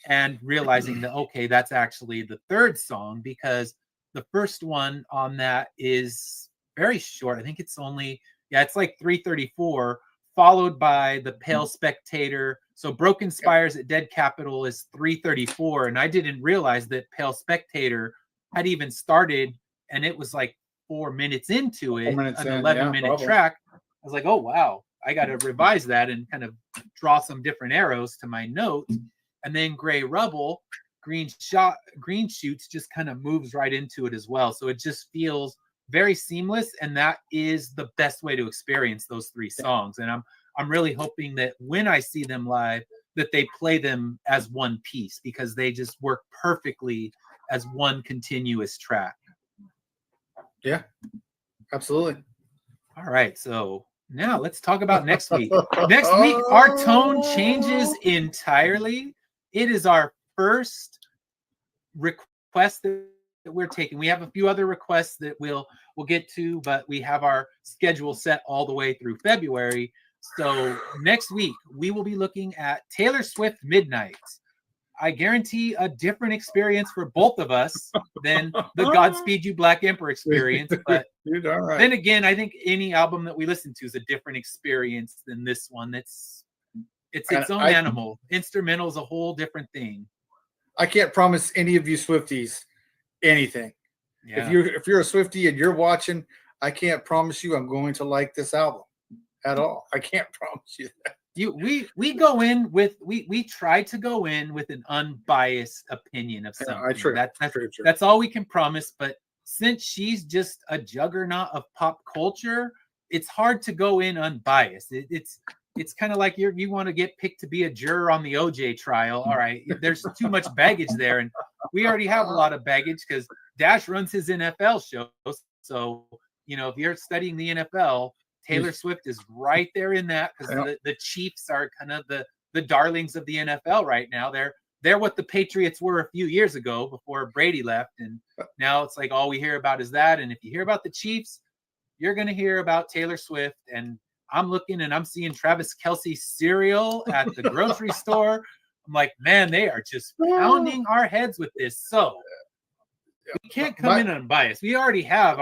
and realizing that, okay, that's actually the third song, because the first one on that is very short. I think it's only, it's like 3:34, followed by The Pale Spectator. So Broken Spires at Dead Capital is 3:34. And I didn't realize that Pale Spectator had even started, and it was like 4 minutes into it, an 11-minute track. I was like, oh, wow, I got to revise that and kind of draw some different arrows to my notes. And then Gray Rubble, Green Shoots just kind of moves right into it as well. So it just feels very seamless, and that is the best way to experience those 3 songs. And I'm really hoping that when I see them live, that they play them as one piece, because they just work perfectly as one continuous track. Yeah, absolutely. All right, so now let's talk about next week. Next week, our tone changes entirely. It is our first request that we're taking. We have a few other requests that we'll get to, but we have our schedule set all the way through February. So next week we will be looking at Taylor Swift Midnight. I guarantee a different experience for both of us than the Godspeed You Black Emperor experience. But then again, I think any album that we listen to is a different experience than this one. It's its own animal. Instrumental is a whole different thing. I can't promise any of you Swifties anything. If you're a Swiftie and you're watching, I can't promise you I'm going to like this album at all. I can't promise you that. We go in with we try to go in with an unbiased opinion of something. That's all we can promise. But since she's just a juggernaut of pop culture, it's hard to go in unbiased. It's kind of like you want to get picked to be a juror on the OJ trial. All right, there's too much baggage there, and we already have a lot of baggage because Dash runs his NFL show. So if you're studying the NFL, Taylor Swift is right there in that because the Chiefs are kind of the darlings of the NFL right now. They're what the Patriots were a few years ago before Brady left, and now it's like all we hear about is that. And if you hear about the Chiefs, you're going to hear about Taylor Swift. And I'm looking and I'm seeing Travis Kelce cereal at the grocery store. I'm like, man, they are just pounding our heads with this. So we can't come in unbiased. We already have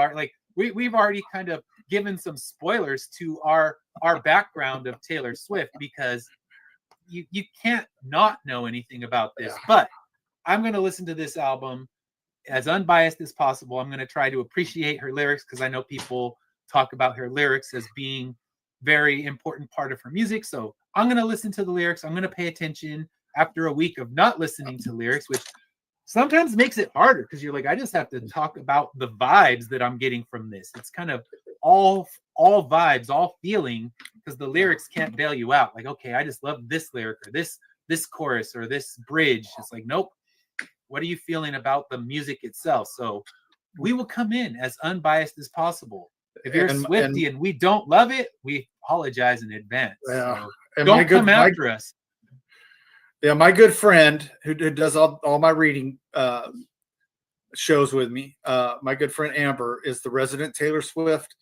we've already kind of given some spoilers to our background of Taylor Swift because you can't not know anything about this. But I'm going to listen to this album as unbiased as possible. I'm going to try to appreciate her lyrics because I know people talk about her lyrics as being very important part of her music. So I'm going to listen to the lyrics. I'm going to pay attention after a week of not listening to lyrics, which sometimes makes it harder because you're like, I just have to talk about the vibes that I'm getting from this. It's kind of all vibes, all feeling, because the lyrics can't bail you out. Like, okay, I just love this lyric or this chorus or this bridge. It's like, nope. What are you feeling about the music itself? So we will come in as unbiased as possible. If you're Swiftie and we don't love it, we apologize in advance. Yeah. So don't come after us. Yeah, my good friend who does all my reading shows with me, my good friend Amber is the resident Taylor Swift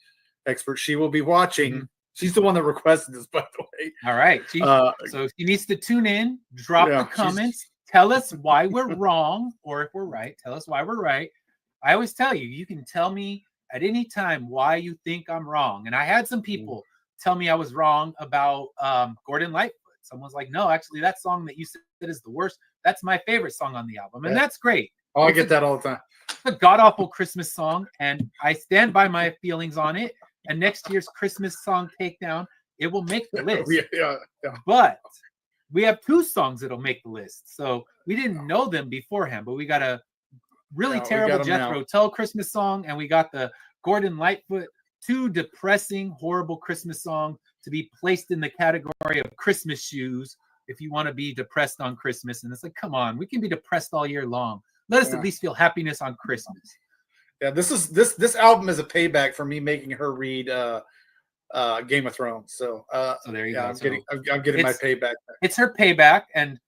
expert. She will be watching. Mm-hmm. She's the one that requested this, by the way. All right. So she needs to tune in, drop the comments, tell us why we're wrong, or if we're right, tell us why we're right. I always tell you, you can tell me at any time why you think I'm wrong. And I had some people tell me I was wrong about Gordon Lightfoot. Someone's like, no, actually, that song that you said is the worst. That's my favorite song on the album. And that's great. Oh, I get that all the time. It's a god-awful Christmas song, and I stand by my feelings on it. And next year's Christmas song takedown, it will make the list. Yeah. But we have 2 songs that'll make the list. So we didn't know them beforehand, but we got a really terrible Jethro Tull Christmas song, and we got the Gordon Lightfoot, 2 depressing, horrible Christmas songs to be placed in the category of Christmas shoes if you want to be depressed on Christmas. And it's like, come on, we can be depressed all year long. Let us at least feel happiness on Christmas. Yeah, this album is a payback for me making her read Game of Thrones. So there you go. I'm getting my payback. It's her payback, and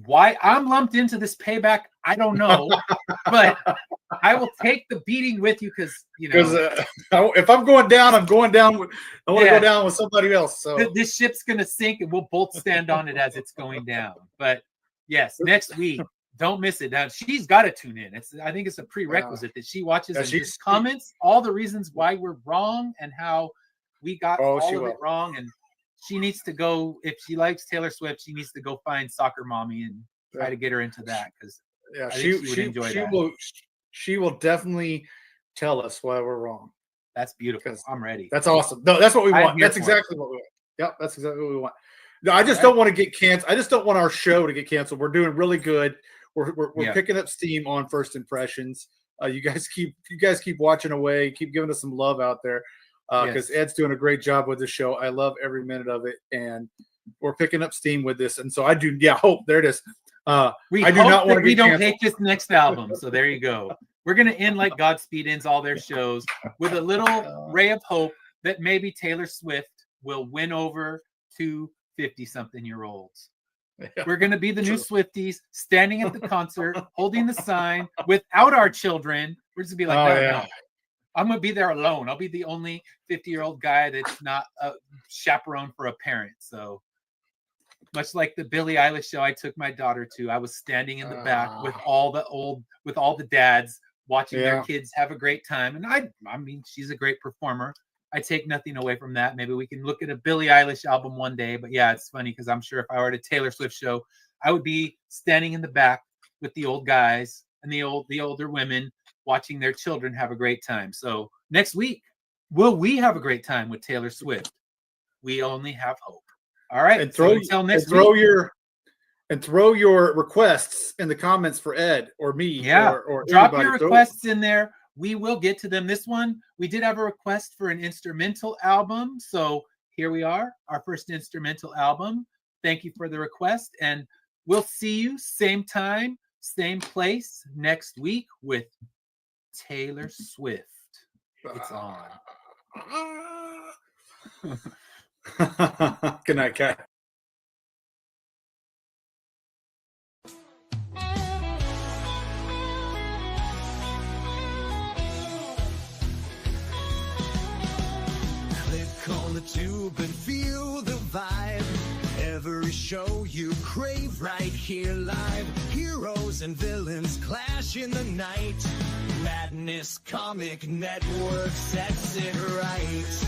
why I'm lumped into this payback, I don't know, but I will take the beating with you because if I'm going down, I'm going down. I want to go down with somebody else. So this ship's gonna sink, and we'll both stand on it as it's going down. But yes, next week. Don't miss it. Now she's got to tune in. I think it's a prerequisite that she watches and just comments all the reasons why we're wrong and how we got all of it wrong. And she needs to go, if she likes Taylor Swift, she needs to go find Soccer Mommy and try to get her into that because she would enjoy that. She will definitely tell us why we're wrong. That's beautiful. I'm ready. That's awesome. No, that's what we want. That's exactly what we want. Yep, that's exactly what we want. No, I just don't want to get canceled. I just don't want our show to get canceled. We're doing really good. We're picking up steam on first impressions. You guys keep watching away. Keep giving us some love out there because Ed's doing a great job with the show. I love every minute of it, and we're picking up steam with this. And so I do. Yeah, hope there it is. I do not want to. We don't hate this next album. So there you go. We're gonna end like Godspeed ends all their shows with a little ray of hope that maybe Taylor Swift will win over 2 50-something-year-olds. We're going to be the new Swifties standing at the concert, holding the sign without our children. We're just going to be like, no. I'm going to be there alone. I'll be the only 50-year-old guy that's not a chaperone for a parent. So much like the Billie Eilish show I took my daughter to, I was standing in the back with all the dads watching their kids have a great time. And I mean, she's a great performer. I take nothing away from that. Maybe we can look at a Billie Eilish album one day. But yeah, it's funny because I'm sure if I were at a Taylor Swift show, I would be standing in the back with the old guys and the older women watching their children have a great time. So next week, will we have a great time with Taylor Swift? We only have hope. All right. And throw your requests in the comments for Ed or me. Yeah. Or drop your requests in there. We will get to them. This one, we did have a request for an instrumental album. So here we are, our first instrumental album. Thank you for the request. And we'll see you same time, same place next week with Taylor Swift. It's on. Good night, Cat. Click on the tube and feel the vibe. Every show you crave right here live. Heroes and villains clash in the night. Madness Comic Network sets it right.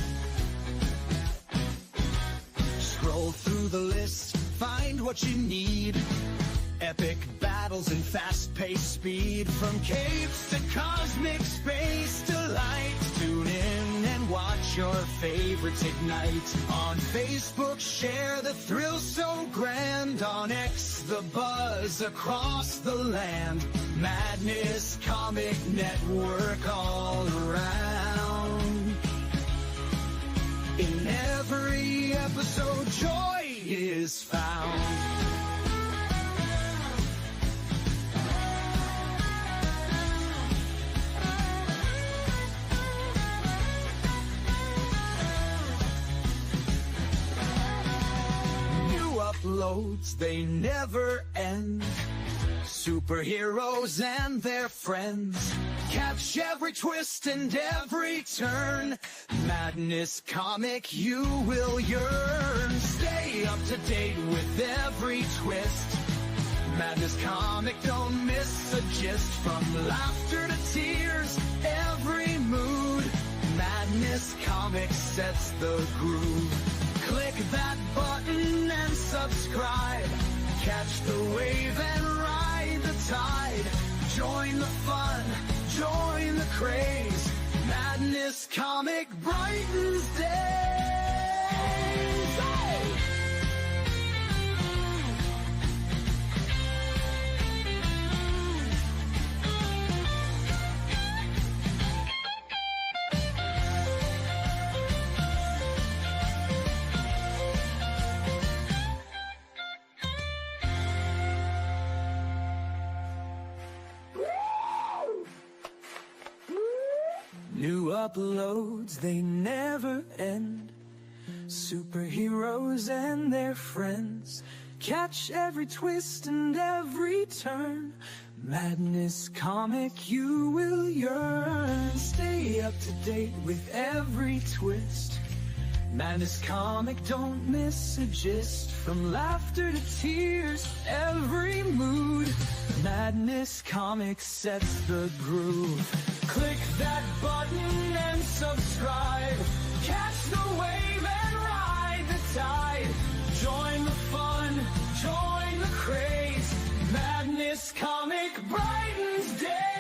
Scroll through the list, find what you need. Epic battles and fast-paced speed. From capes to cosmic space delight. Tune in and watch your favorites ignite. On Facebook, share the thrill so grand. On X, the buzz across the land. Madness Comic Network all around. In every episode, joy is found. Uploads, they never end. Superheroes and their friends. Catch every twist and every turn. Madness Comic, you will yearn. Stay up to date with every twist. Madness Comic, don't miss a gist. From laughter to tears, every mood. Madness Comic sets the groove. Click that button and subscribe. Catch the wave and ride the tide. Join the fun, join the craze. Madness Comic brightens days. Hey! New uploads, they never end. Superheroes and their friends. Catch every twist and every turn. Madness Comic, you will yearn. Stay up to date with every twist. Madness Comic, don't miss a gist. From laughter to tears, every mood. Madness Comic sets the groove. Click that button and subscribe. Catch the wave and ride the tide. Join the fun, join the craze. Madness Comic brightens day.